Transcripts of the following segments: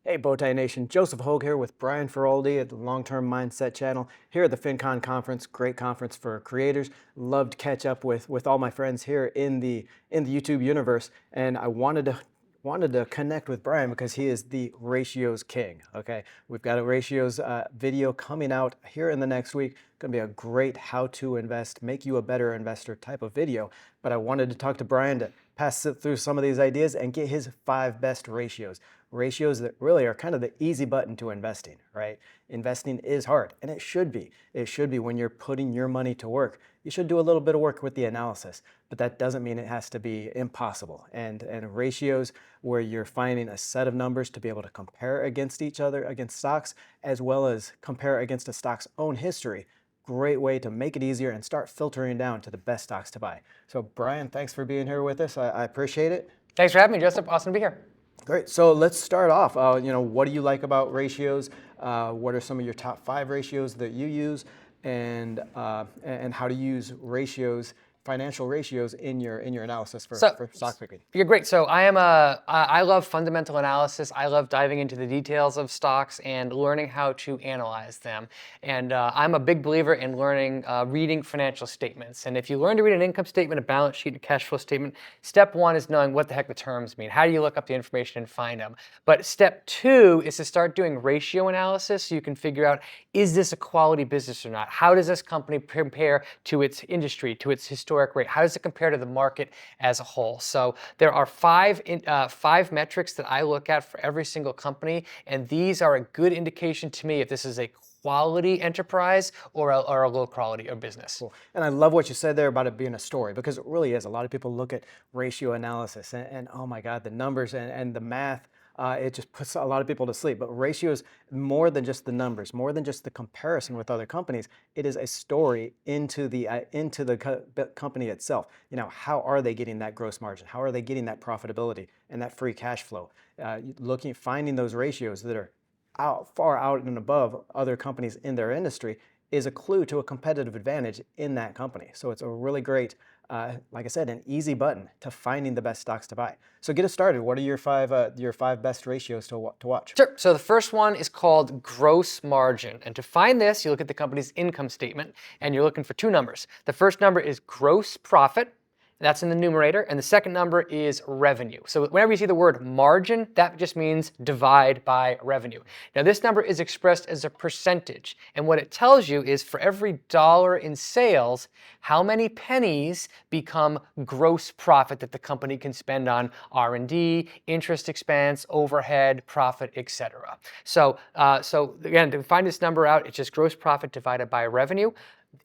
Hey Bowtie Nation, Joseph Hogue here with Brian Feroldi at the Long-Term Mindset channel here at the FinCon conference. Great conference for creators. Loved to catch up with all my friends here in the YouTube universe, and I wanted to connect with Brian because he is the ratios king. Okay, we've got a ratios video coming out here in the next week. Going to be a great how to invest, make you a better investor type of video. But I wanted to talk to Brian to pass through some of these ideas and get his 5 best ratios. Ratios that really are kind of the easy button to investing, right? Investing is hard, and it should be. It should be when you're putting your money to work. You should do a little bit of work with the analysis, but that doesn't mean it has to be impossible. And ratios where you're finding a set of numbers to be able to compare against each other, against stocks, as well as compare against a stock's own history. Great way to make it easier and start filtering down to the best stocks to buy. So Brian, thanks for being here with us. I appreciate it. Thanks for having me, Joseph. Awesome to be here. Great. So let's start off. What do you like about ratios? What are some of your top 5 ratios that you use, and how to use ratios, financial ratios in your analysis for stock picking? You're great. So I love fundamental analysis. I love diving into the details of stocks and learning how to analyze them. And I'm a big believer in reading financial statements. And if you learn to read an income statement, a balance sheet, a cash flow statement, step 1 is knowing what the heck the terms mean. How do you look up the information and find them? But step 2 is to start doing ratio analysis so you can figure out, is this a quality business or not? How does this company compare to its industry, to its historical rate? How does it compare to the market as a whole? So there are 5 metrics that I look at for every single company, and these are a good indication to me if this is a quality enterprise or a low quality or business. Cool. And I love what you said there about it being a story, because it really is. A lot of people look at ratio analysis and oh my God, the numbers and the math. It just puts a lot of people to sleep. But ratios, more than just the numbers, more than just the comparison with other companies, it is a story into the company itself. You know, how are they getting that gross margin? How are they getting that profitability and that free cash flow? Finding those ratios that are far out and above other companies in their industry is a clue to a competitive advantage in that company. So it's a really great, like I said, an easy button to finding the best stocks to buy. So get us started. What are your 5 best ratios to watch? Sure. So the first one is called gross margin. And to find this, you look at the company's income statement and you're looking for 2 numbers. The first number is gross profit. That's in the numerator, and the second number is revenue. So whenever you see the word margin, that just means divide by revenue. Now this number is expressed as a percentage, and what it tells you is for every dollar in sales, how many pennies become gross profit that the company can spend on R&D, interest expense, overhead, profit, etc. So again, to find this number out, it's just gross profit divided by revenue.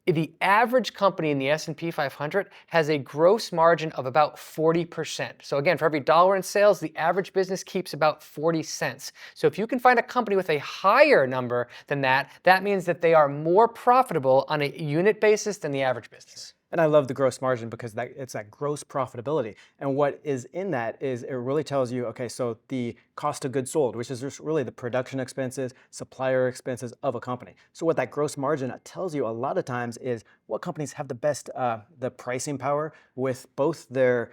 The average company in the S&P 500 has a gross margin of about 40%. So again, for every dollar in sales, the average business keeps about 40 cents. So if you can find a company with a higher number than that, that means that they are more profitable on a unit basis than the average business. And I love the gross margin because it's that gross profitability. And what is in that is it really tells you, okay, so the cost of goods sold, which is just really the production expenses, supplier expenses of a company. So what that gross margin tells you a lot of times is what companies have the best, the pricing power with both their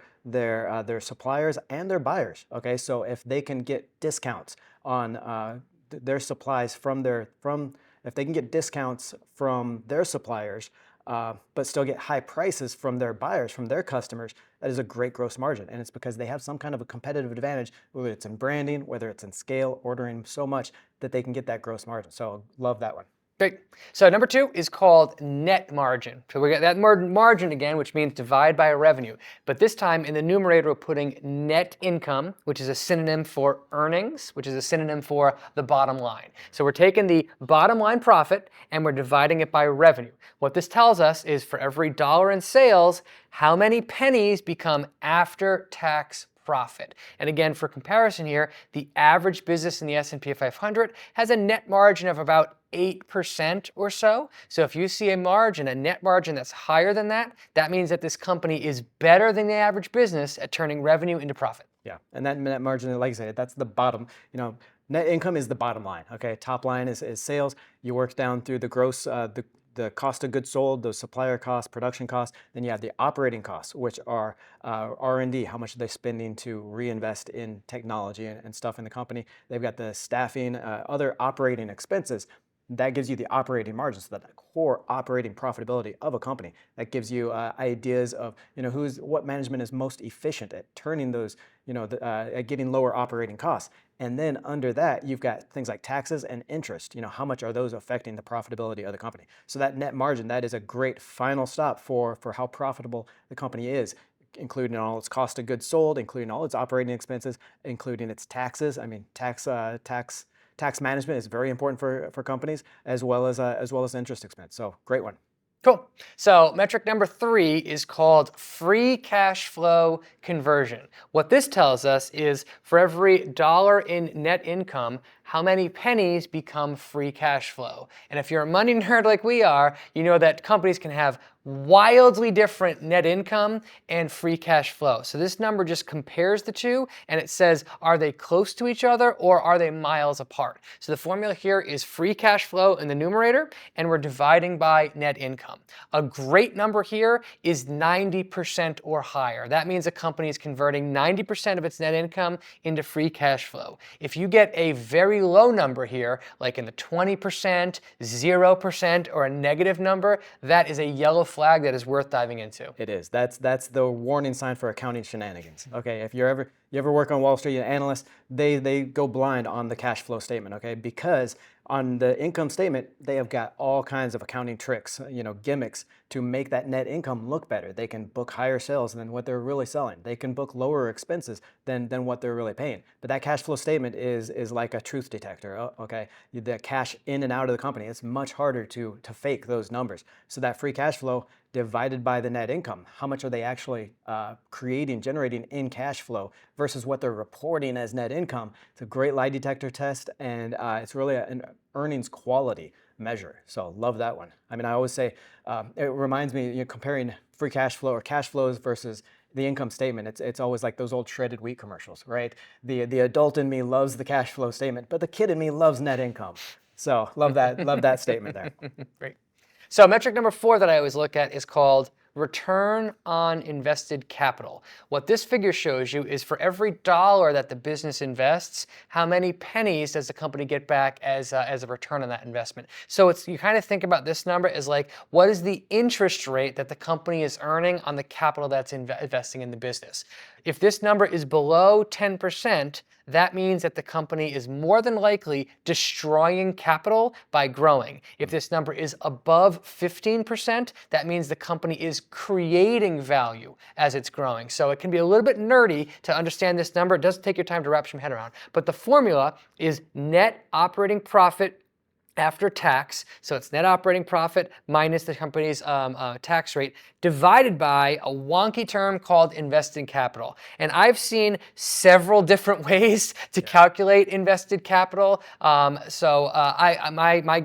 suppliers and their buyers. Okay, so if they can get discounts on their supplies if they can get discounts from their suppliers, but still get high prices from their buyers, from their customers, that is a great gross margin. And it's because they have some kind of a competitive advantage, whether it's in branding, whether it's in scale, ordering so much that they can get that gross margin. So love that one. Great. So number 2 is called net margin. So we got that margin again, which means divide by revenue. But this time in the numerator, we're putting net income, which is a synonym for earnings, which is a synonym for the bottom line. So we're taking the bottom line profit and we're dividing it by revenue. What this tells us is for every dollar in sales, how many pennies become after-tax profit. And again, for comparison here, the average business in the S&P 500 has a net margin of about 8% or so. So if you see a net margin that's higher than that, that means that this company is better than the average business at turning revenue into profit. Yeah, and that net margin, like I said, that's the bottom. Net income is the bottom line. Okay, top line is sales. You work down through the gross, the the cost of goods sold, those supplier costs, production costs. Then you have the operating costs, which are R&D. How much are they spending to reinvest in technology and stuff in the company? They've got the staffing, other operating expenses. That gives you the operating margin, so that core operating profitability of a company. That gives you ideas of what management is most efficient at turning those, at getting lower operating costs. And then under that, you've got things like taxes and interest. How much are those affecting the profitability of the company? So that net margin, that is a great final stop for how profitable the company is, including all its cost of goods sold, including all its operating expenses, including its taxes. I mean, tax management is very important for companies, as well as interest expense. So great one. Cool. So metric number 3 is called free cash flow conversion. What this tells us is for every dollar in net income, how many pennies become free cash flow. And if you're a money nerd like we are, you know that companies can have wildly different net income and free cash flow. So this number just compares the two, and it says, are they close to each other or are they miles apart? So the formula here is free cash flow in the numerator, and we're dividing by net income. A great number here is 90% or higher. That means a company is converting 90% of its net income into free cash flow. If you get a very low number here, like in the 20%, 0%, or a negative number, that is a yellow flag that is worth diving into. It is. That's the warning sign for accounting shenanigans. Okay, if you ever work on Wall Street, an analyst, they go blind on the cash flow statement. Okay, because on the income statement, they have got all kinds of accounting tricks, gimmicks to make that net income look better. They can book higher sales than what they're really selling. They can book lower expenses than what they're really paying. But that cash flow statement is like a truth detector. Okay, the cash in and out of the company, it's much harder to fake those numbers. So that free cash flow divided by the net income, how much are they actually generating in cash flow versus what they're reporting as net income? It's a great lie detector test, and it's really an earnings quality measure. So love that one. I mean, I always say, it reminds me, comparing free cash flow or cash flows versus the income statement. It's always like those old shredded wheat commercials, right? The adult in me loves the cash flow statement, but the kid in me loves net income. So love that statement there. Great. So metric number 4 that I always look at is called return on invested capital. What this figure shows you is for every dollar that the business invests, how many pennies does the company get back as a return on that investment. So you kind of think about this number as like, what is the interest rate that the company is earning on the capital that's investing in the business? If this number is below 10%, that means that the company is more than likely destroying capital by growing. If this number is above 15%, that means the company is creating value as it's growing. So it can be a little bit nerdy to understand this number. It doesn't take your time to wrap your head around. But the formula is net operating profit after tax, so it's net operating profit minus the company's tax rate, divided by a wonky term called invested capital. And I've seen several different ways to calculate invested capital. My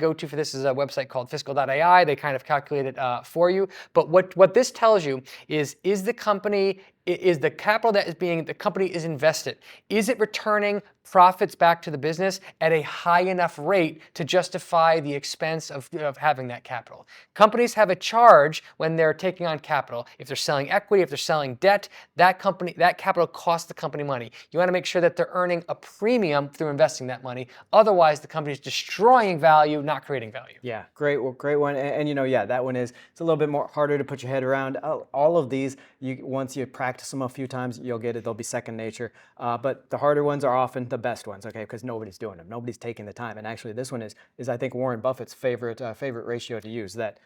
go-to for this is a website called fiscal.ai. They kind of calculate it for you. But what this tells you is the capital that the company is invested, is it returning profits back to the business at a high enough rate to justify the expense of having that capital? Companies have a charge when they're taking on capital. If they're selling equity, if they're selling debt, that capital costs the company money. You want to make sure that they're earning a premium through investing that money. Otherwise, the company is destroying value, not creating value. Yeah, great one. And that one it's a little bit more harder to put your head around. All of these, once you practice them a few times, you'll get it. They'll be second nature. But the harder ones are often the best ones, okay? Because nobody's doing them. Nobody's taking the time. And actually, this one is I think Warren Buffett's favorite ratio to use, that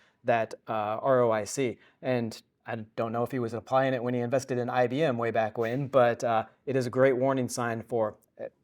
ROIC. And I don't know if he was applying it when he invested in IBM way back when, but it is a great warning sign for,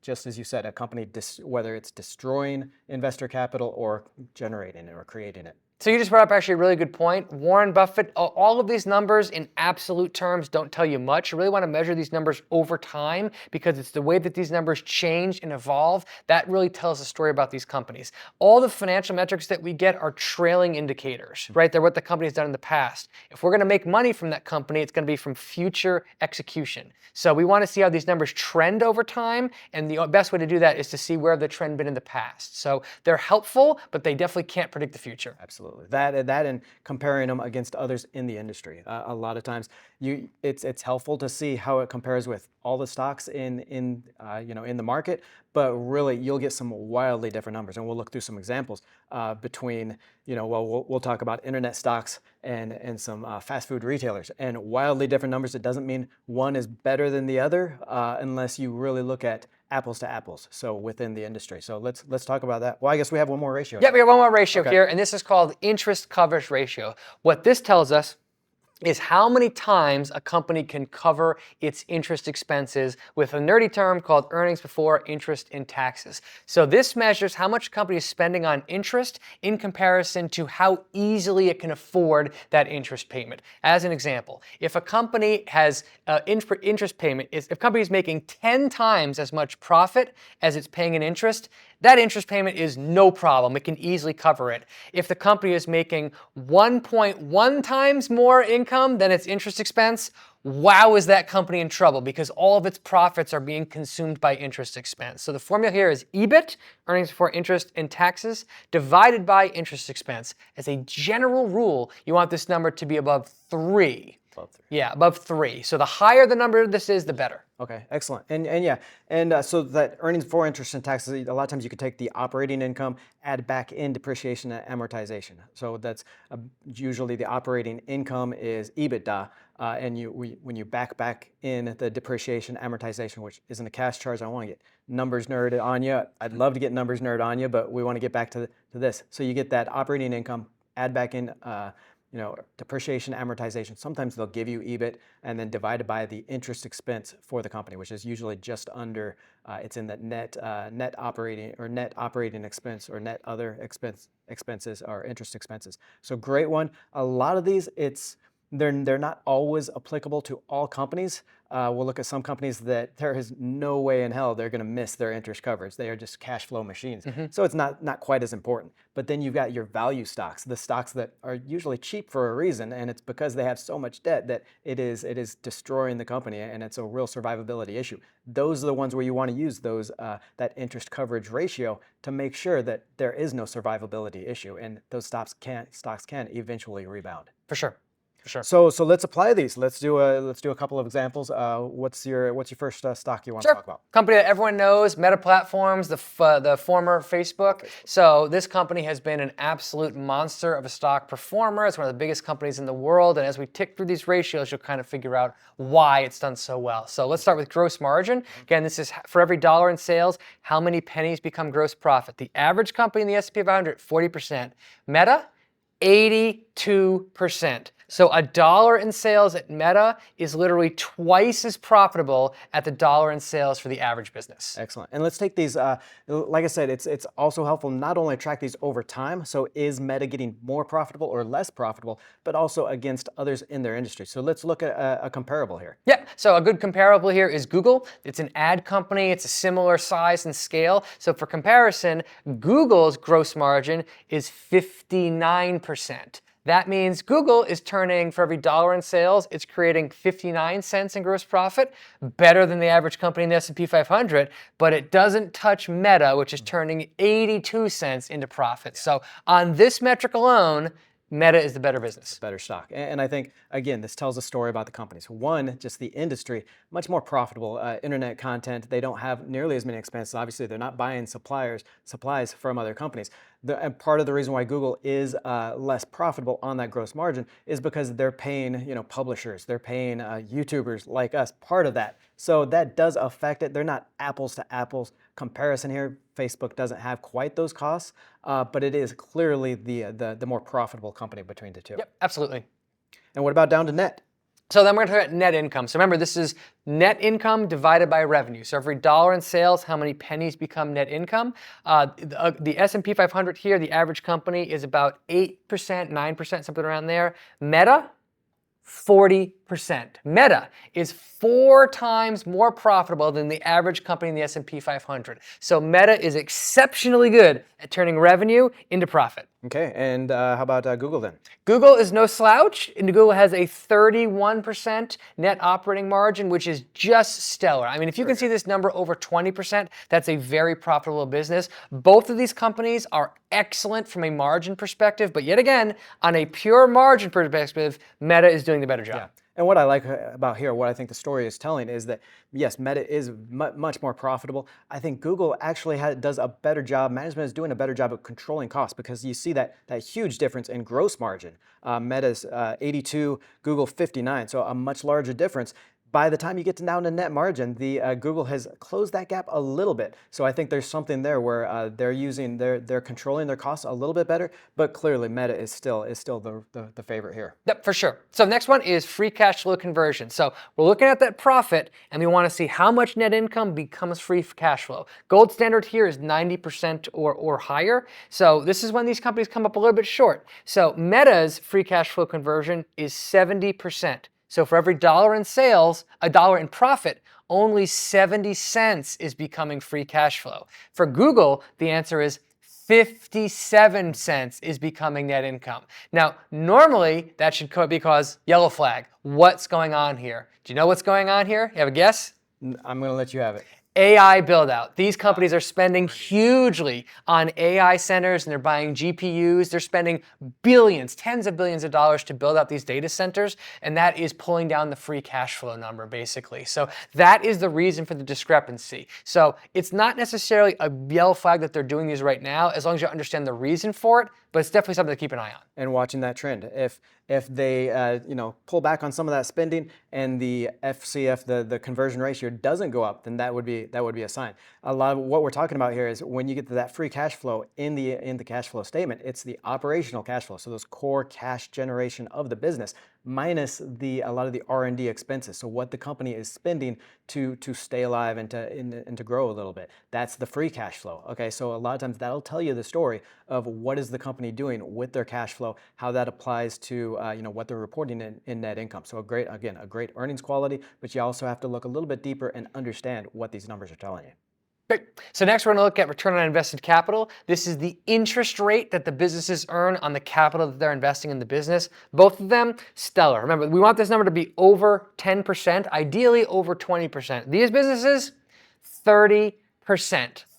just as you said, a company, whether it's destroying investor capital or generating it or creating it. So you just brought up actually a really good point. Warren Buffett, all of these numbers in absolute terms don't tell you much. You really want to measure these numbers over time because it's the way that these numbers change and evolve that really tells a story about these companies. All the financial metrics that we get are trailing indicators, right? They're what the company's done in the past. If we're going to make money from that company, it's going to be from future execution. So we want to see how these numbers trend over time, and the best way to do that is to see where the trend been in the past. So they're helpful, but they definitely can't predict the future. Absolutely. Absolutely. That and comparing them against others in the industry. A lot of times, it's helpful to see how it compares with all the stocks in the market. But really, you'll get some wildly different numbers, and we'll look through some examples between we'll talk about internet stocks and some fast food retailers, and wildly different numbers. It doesn't mean one is better than the other unless you really look at apples to apples, so within the industry. So let's talk about that. Well, I guess we have one more ratio. Yeah, we have one more ratio here, and this is called interest coverage ratio. What this tells us is how many times a company can cover its interest expenses with a nerdy term called earnings before interest and taxes. So this measures how much a company is spending on interest in comparison to how easily it can afford that interest payment. As an example, if a company has interest payment, if a company is making 10 times as much profit as it's paying in interest, that interest payment is no problem. It can easily cover it. If the company is making 1.1 times more income than its interest expense, wow, is that company in trouble because all of its profits are being consumed by interest expense. So the formula here is EBIT, earnings before interest and taxes, divided by interest expense. As a general rule, you want this number to be above 3. Above 3. Yeah, above 3. So the higher the number this is, the better. Okay, excellent. And so that earnings before interest and taxes, a lot of times you could take the operating income, add back in depreciation and amortization. So that's usually the operating income is EBITDA, and when you back in the depreciation, amortization, which isn't a cash charge. I want to get numbers nerded on you. I'd love to get numbers nerd on you, but we want to get back to this. So you get that operating income, add back in depreciation, amortization. Sometimes they'll give you EBIT and then divided by the interest expense for the company, which is usually just under, it's in the net operating expense or net other expenses or interest expenses. So great one. A lot of these, they're not always applicable to all companies. We'll look at some companies that there is no way in hell they're going to miss their interest coverage. They are just cash flow machines. So it's not quite as important. But then you've got your value stocks, the stocks that are usually cheap for a reason, and it's because they have so much debt that it is destroying the company, and it's a real survivability issue. Those are the ones where you want to use that interest coverage ratio to make sure that there is no survivability issue, and those stocks can eventually rebound. For sure. Sure. So let's apply these. Let's do a couple of examples. What's your first stock you want to talk about? Company that everyone knows, Meta Platforms, the former Facebook. So this company has been an absolute monster of a stock performer. It's one of the biggest companies in the world. And as we tick through these ratios, you'll kind of figure out why it's done so well. So let's start with gross margin. Again, this is for every dollar in sales, how many pennies become gross profit. The average company in the S&P 500, 40%. Meta, 82%. So $1 in sales at Meta is literally twice as profitable at the $1 in sales for the average business. Excellent. And let's take these, like I said, it's also helpful not only track these over time, so is Meta getting more profitable or less profitable, but also against others in their industry. So let's look at a comparable here. Yeah, so a good comparable here is Google. It's an ad company. It's a similar size and scale. So for comparison, Google's gross margin is 59%. That means Google is turning, for every $1 in sales, it's creating 59 cents in gross profit, better than the average company in the S&P 500, but it doesn't touch Meta, which is turning 82 cents into profit. So on this metric alone, Meta is the better business. Better stock. And I think, again, this tells a story about the companies. One, just the industry, much more profitable. Internet content, they don't have nearly as many expenses. Obviously, they're not buying supplies from other companies. And part of the reason why Google is less profitable on that gross margin is because they're paying, publishers, they're paying YouTubers like us, part of that. So that does affect it. They're not apples to apples comparison here. Facebook doesn't have quite those costs, but it is clearly the more profitable company between the two. Yep, absolutely. And what about down to net? So then we're going to talk about net income. So remember, this is net income divided by revenue. So every $1 in sales, how many pennies become net income? The S&P 500 here, the average company is about 8%, 9%, something around there. Meta, 40%. Meta is 4 times more profitable than the average company in the S&P 500. So Meta is exceptionally good at turning revenue into profit. Okay, and how about Google then? Google is no slouch, and Google has a 31% net operating margin, which is just stellar. I mean, if you can see this number over 20%, that's a very profitable business. Both of these companies are excellent from a margin perspective, but yet again, on a pure margin perspective, Meta is doing the better job. Yeah. And what I like about here, what I think the story is telling is that, yes, Meta is much more profitable. I think Google actually does a better job, management is doing a better job of controlling costs, because you see that huge difference in gross margin. Meta's 82, Google 59, so a much larger difference. By the time you get down to net margin, the Google has closed that gap a little bit. So I think there's something there where they're controlling their costs a little bit better, but clearly Meta is still the favorite here. Yep, for sure. So next one is free cash flow conversion. So we're looking at that profit, and we want to see how much net income becomes free cash flow. Gold standard here is 90% or higher. So this is when these companies come up a little bit short. So Meta's free cash flow conversion is 70%. So for every dollar in sales, a dollar in profit, only 70 cents is becoming free cash flow. For Google, the answer is 57 cents is becoming net income. Now, normally that should be cause yellow flag. What's going on here? Do you know what's going on here? You have a guess? I'm going to let you have it. AI build out. These companies are spending hugely on AI centers, and they're buying GPUs. They're spending billions, tens of billions of dollars to build out these data centers, and that is pulling down the free cash flow number, basically. So that is the reason for the discrepancy. So it's not necessarily a yellow flag that they're doing these right now, as long as you understand the reason for it, but it's definitely something to keep an eye on. And watching that trend. If they pull back on some of that spending and the FCF, the conversion ratio, doesn't go up, then that would be a sign. A lot of what we're talking about here is when you get to that free cash flow in the cash flow statement, it's the operational cash flow, so those core cash generation of the business minus a lot of the R&D expenses. So what the company is spending to stay alive and to grow a little bit. That's the free cash flow. Okay, so a lot of times that'll tell you the story of what is the company doing with their cash flow, how that applies to what they're reporting in net income. So a great earnings quality, but you also have to look a little bit deeper and understand what these numbers are telling you. Great. So next we're going to look at return on invested capital. This is the interest rate that the businesses earn on the capital that they're investing in the business. Both of them, stellar. Remember, we want this number to be over 10%, ideally over 20%. These businesses, 30%.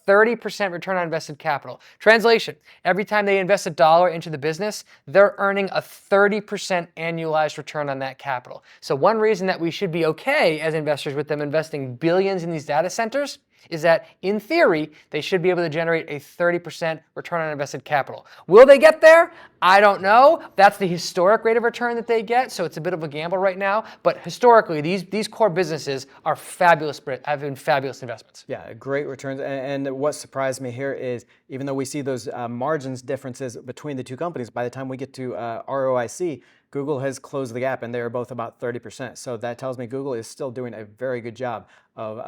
30% return on invested capital. Translation, every time they invest $1 into the business, they're earning a 30% annualized return on that capital. So one reason that we should be okay as investors with them investing billions in these data centers is that, in theory, they should be able to generate a 30% return on invested capital. Will they get there? I don't know. That's the historic rate of return that they get, so it's a bit of a gamble right now. But historically, these core businesses are fabulous, have been fabulous investments. Yeah, great returns. And what surprised me here is, even though we see those margins differences between the two companies, by the time we get to ROIC, Google has closed the gap, and they are both about 30%. So that tells me Google is still doing a very good job of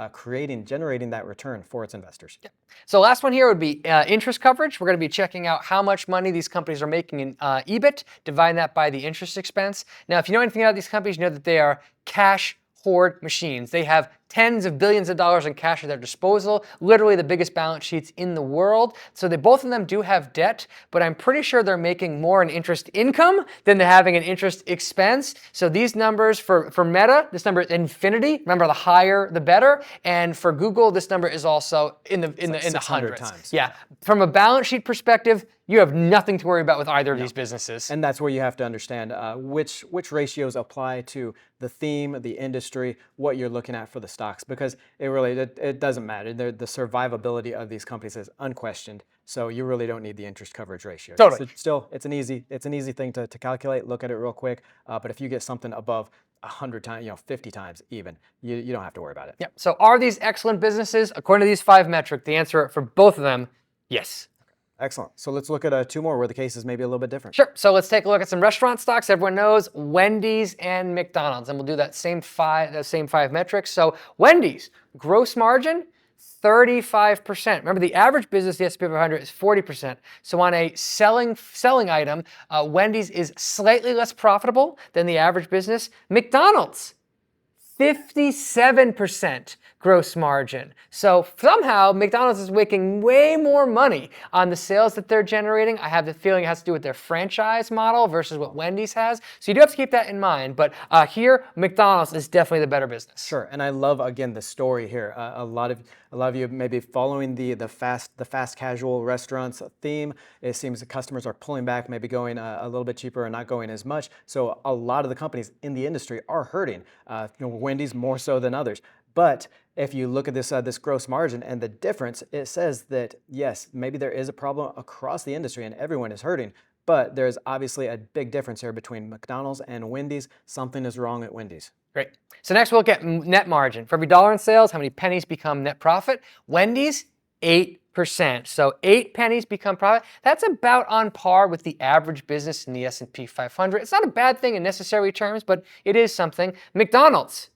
generating that return for its investors. Yeah. So last one here would be interest coverage. We're going to be checking out how much money these companies are making in EBIT, dividing that by the interest expense. Now, if you know anything about these companies, you know that they are cash hoard machines. They have tens of billions of dollars in cash at their disposal, literally the biggest balance sheets in the world. So both of them do have debt, but I'm pretty sure they're making more in interest income than they're having an interest expense. So these numbers for Meta, this number is infinity. Remember, the higher the better. And for Google, this number is also in the hundreds. Times. Yeah. From a balance sheet perspective, you have nothing to worry about with either of these businesses. And that's where you have to understand which ratios apply to the theme, the industry, what you're looking at for the stocks, because it doesn't matter. The survivability of these companies is unquestioned. So you really don't need the interest coverage ratio. Totally. So it's an easy thing to calculate. Look at it real quick. But if you get something above 100 times, 50 times even, you don't have to worry about it. Yep. So are these excellent businesses? According to these 5 metrics, the answer for both of them, yes. Excellent. So let's look at 2 more where the case is maybe a little bit different. Sure. So let's take a look at some restaurant stocks. Everyone knows Wendy's and McDonald's, and we'll do that same five metrics. So Wendy's gross margin, 35%. Remember, the average business, the S&P 500, is 40%. So on a selling item, Wendy's is slightly less profitable than the average business. McDonald's, 57% gross margin. So somehow McDonald's is making way more money on the sales that they're generating. I have the feeling it has to do with their franchise model versus what Wendy's has. So you do have to keep that in mind. But here, McDonald's is definitely the better business. Sure, and I love again the story here. A lot of you may be following the fast casual restaurants theme. It seems that customers are pulling back, maybe going a little bit cheaper and not going as much. So a lot of the companies in the industry are hurting. Wendy's more so than others. But if you look at this gross margin and the difference, it says that yes, maybe there is a problem across the industry and everyone is hurting. But there's obviously a big difference here between McDonald's and Wendy's. Something is wrong at Wendy's. Great. So next we'll look at net margin. For every dollar in sales, how many pennies become net profit? Wendy's, 8%. So 8 pennies become profit. That's about on par with the average business in the S&P 500. It's not a bad thing in necessary terms, but it is something. McDonald's,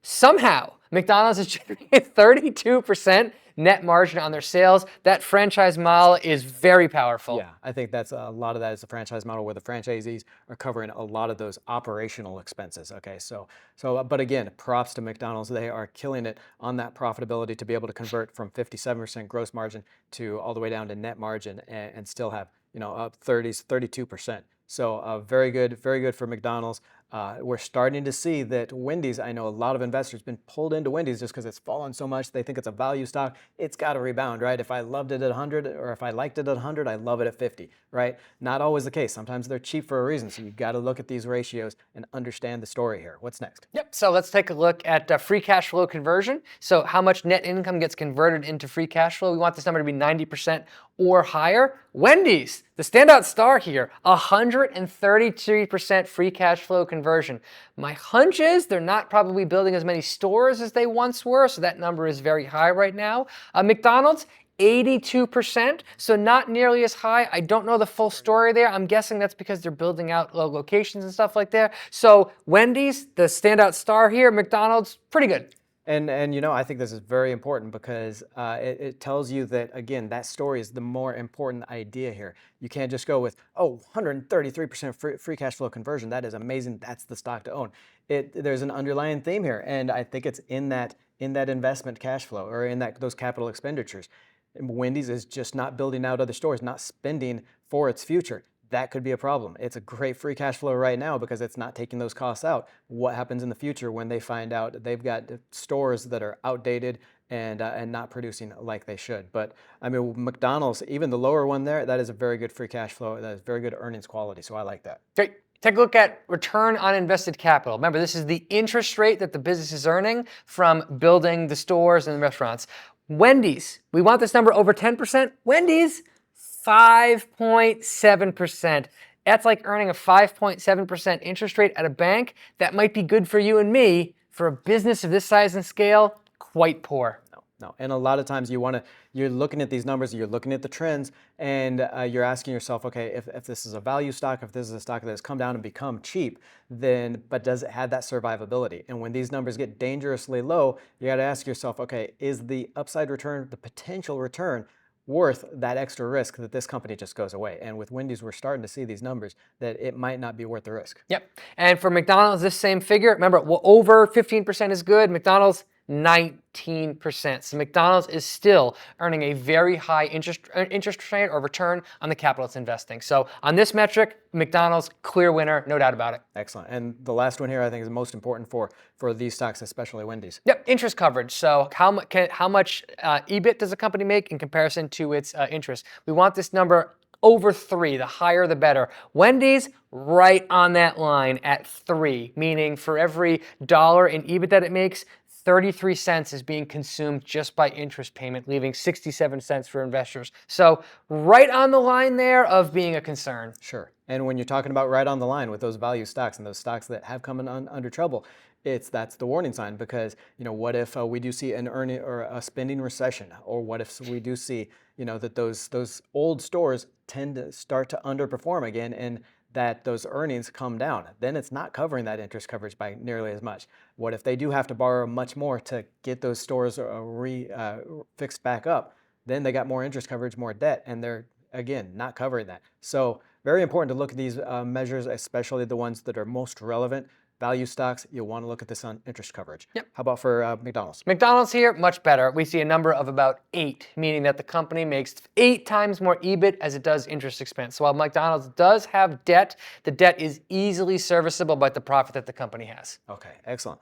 somehow, McDonald's is generating 32% net margin on their sales. That franchise model is very powerful. Yeah, I think that's a lot of that is the franchise model where the franchisees are covering a lot of those operational expenses. Okay, but again, props to McDonald's. They are killing it on that profitability to be able to convert from 57% gross margin to all the way down to net margin and still have, up 30s, 32%. So very good for McDonald's. We're starting to see that Wendy's, I know a lot of investors been pulled into Wendy's just because it's fallen so much. They think it's a value stock. It's got to rebound, right? If I loved it at 100 or if I liked it at 100, I love it at 50, right? Not always the case. Sometimes they're cheap for a reason. So you've got to look at these ratios and understand the story here. What's next? Yep. So let's take a look at free cash flow conversion. So how much net income gets converted into free cash flow? We want this number to be 90% or higher. Wendy's, the standout star here, 133% free cash flow conversion. My hunch is they're not probably building as many stores as they once were, so that number is very high right now. McDonald's, 82%, so not nearly as high. I don't know the full story there. I'm guessing that's because they're building out locations and stuff like that. So Wendy's, the standout star here. McDonald's, pretty good. And I think this is very important because it tells you that, again, that story is the more important idea here. You can't just go with, 133% free cash flow conversion. That is amazing. That's the stock to own. There's an underlying theme here, and I think it's in that investment cash flow or in those capital expenditures. Wendy's is just not building out other stores, not spending for its future. That could be a problem. It's a great free cash flow right now because it's not taking those costs out. What happens in the future when they find out they've got stores that are outdated and not producing like they should? But I mean, McDonald's, even the lower one there, that is a very good free cash flow. That is very good earnings quality. So I like that. Great. Take a look at return on invested capital. Remember, this is the interest rate that the business is earning from building the stores and the restaurants. Wendy's, we want this number over 10%. Wendy's, 5.7%. That's like earning a 5.7% interest rate at a bank. That might be good for you and me. For a business of this size and scale, quite poor. No. And a lot of times you're looking at these numbers, you're looking at the trends, and you're asking yourself, okay, if this is a value stock, if this is a stock that has come down and become cheap, but does it have that survivability? And when these numbers get dangerously low, you got to ask yourself, okay, is the upside return, the potential return, worth that extra risk that this company just goes away? And with Wendy's, we're starting to see these numbers that it might not be worth the risk. Yep. And for McDonald's, this same figure, remember, over 15% is good. McDonald's, 19%. So McDonald's is still earning a very high interest rate or return on the capital it's investing. So on this metric, McDonald's, clear winner, no doubt about it. Excellent. And the last one here I think is most important for these stocks, especially Wendy's. Yep, interest coverage. So how much EBIT does a company make in comparison to its interest? We want this number over 3. The higher, the better. Wendy's, right on that line at 3, meaning for every dollar in EBIT that it makes, 33 cents is being consumed just by interest payment, leaving 67 cents for investors. So right on the line there of being a concern. Sure. And when you're talking about right on the line with those value stocks and those stocks that have come in under trouble, that's the warning sign because, what if we do see an earning or a spending recession, or what if we do see, that those old stores tend to start to underperform again, and that those earnings come down. Then it's not covering that interest coverage by nearly as much. What if they do have to borrow much more to get those stores fixed back up? Then they got more interest coverage, more debt, and they're, again, not covering that. So very important to look at these measures, especially the ones that are most relevant. Value stocks, you'll want to look at this on interest coverage. Yep. How about for McDonald's? McDonald's here, much better. We see a number of about 8, meaning that the company makes 8 times more EBIT as it does interest expense. So while McDonald's does have debt, the debt is easily serviceable by the profit that the company has. Okay, excellent.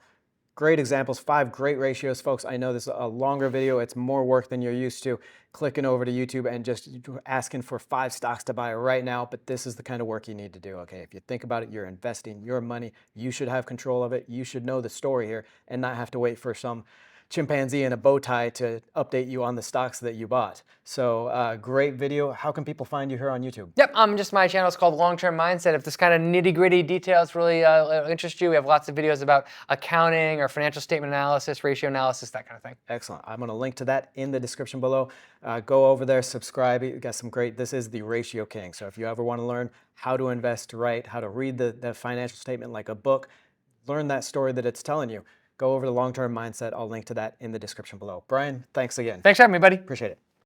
Great examples, 5 great ratios, folks. I know this is a longer video. It's more work than you're used to. Clicking over to YouTube and just asking for 5 stocks to buy right now, but this is the kind of work you need to do, okay? If you think about it, you're investing your money. You should have control of it. You should know the story here and not have to wait for some chimpanzee in a bow tie to update you on the stocks that you bought. So great video. How can people find you here on YouTube? Yep, just my channel is called Long-Term Mindset. If this kind of nitty-gritty details really interest you, we have lots of videos about accounting or financial statement analysis, ratio analysis, that kind of thing. Excellent. I'm going to link to that in the description below. Go over there, subscribe. You got some great, this is the Ratio King. So if you ever want to learn how to invest right, how to read the financial statement like a book, learn that story that it's telling you, go over to Long-Term Mindset. I'll link to that in the description below. Brian, thanks again. Thanks for having me, buddy. Appreciate it.